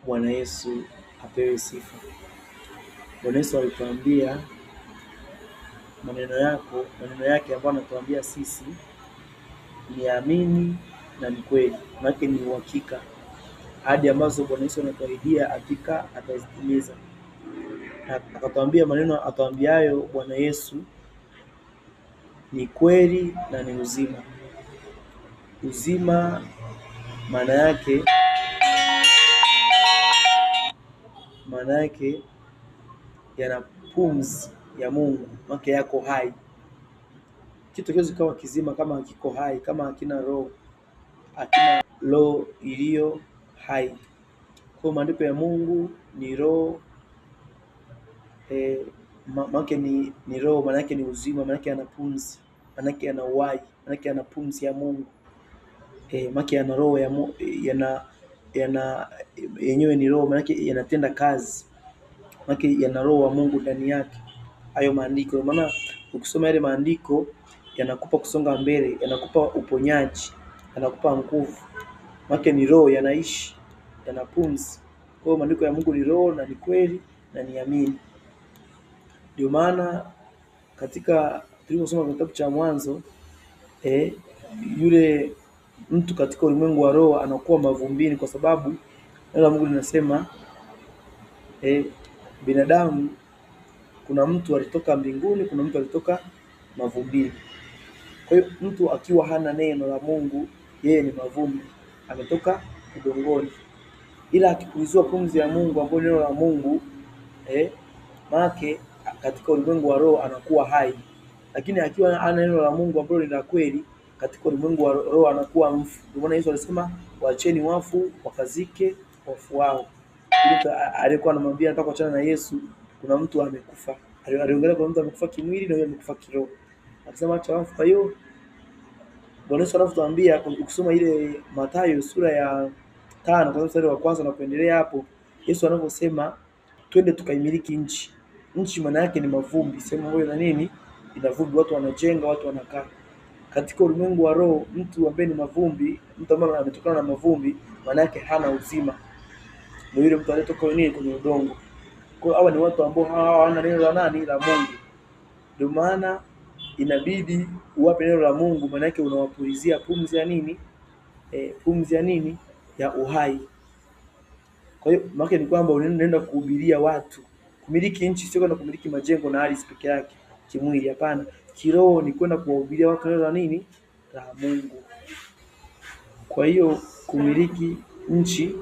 Bwana Yesu apewe sifa. Bwana Yesu alituambia maneno yake ambayo anatuambia sisi ni amini na ni kweli, maana ni uhakika. Ahadi ambazo Bwana Yesu anatuahidia hakika atazitimiza. Akatuambia maneno atuambiayo Bwana Yesu ni kweli na ni uzima. Uzima maana yake yana pumzi ya Mungu, maana yako hai. Kitu kiwezi kuwa kizima kama hakiko hai, kama hakina roho iliyo hai. Kwa maandiko ya Mungu ni roho, maana ni roho, maana yake ni uzima, maana yake yana pumzi, maana yake yana uhai, maana yake yana pumzi ya Mungu. Maana yake yana roho yenyewe ni roho, maana yake yanatenda kazi, maana yake yana roho wa Mungu ndani yake. Hayo maandiko, maana ukisoma yale maandiko yanakupa kusonga mbele, yanakupa uponyaji, yanakupa nguvu. Maana ni roho, yanaishi, yana pumzi. Kwa hiyo maandiko ya Mungu ni roho na ni kweli na ni amini. Ndio maana katika tuliposoma kitabu cha Mwanzo, yule mtu katika ulimwengu wa roho anakuwa mavumbini, kwa sababu neno la Mungu linasema binadamu, kuna mtu alitoka mbinguni, kuna mtu alitoka mavumbini. Kwa hiyo mtu akiwa hana neno la Mungu, yeye ni mavumbi, ametoka udongoni. Ila akipulizwa pumzi ya Mungu ambayo neno la Mungu, maana katika ulimwengu wa roho anakuwa hai. Lakini akiwa hana neno la Mungu ambalo ni la kweli, katika ulimwengu wa roho anakuwa mfu. Ndio maana Yesu alisema waacheni wafu wakazike wafu wao. Alikuwa anamwambia nataka kuachana na Yesu, kuna mtu amekufa. Aliongelea kwa mtu amekufa kimwili na yeye amekufa kiroho. Akasema acha wafu. Kwa hiyo Bwana Yesu anatuambia, ukisoma ile Mathayo sura ya 5 kuanzia mstari wa kwanza na kuendelea hapo, Yesu anaposema twende tukaimiliki nchi. Nchi maana yake ni mavumbi, sema wewe na nini? Ina vumbi, watu wanajenga, watu wanakaa. Katika ulimwengu wa roho, mtu ambaye ni mavumbi, mtu ambaye ametokana na mavumbi, maana yake hana uzima. Ndio yule mtu aliyetoka kwenye udongo. Kwa hiyo hawa ni watu ambao hawana neno la nani? La Mungu. Ndio maana inabidi uwape neno la Mungu, maana yake unawapulizia pumzi ya nini? Pumzi ya nini? Ya uhai. Kwa hiyo maana ni kwamba unaenda kuhubiria watu. Kumiliki nchi sio kwenda kumiliki majengo na ardhi peke yake kimwili, hapana. Kiroho ni kwenda kuwahubiria watu neno la nini? La Mungu. Kwa hiyo kumiliki nchi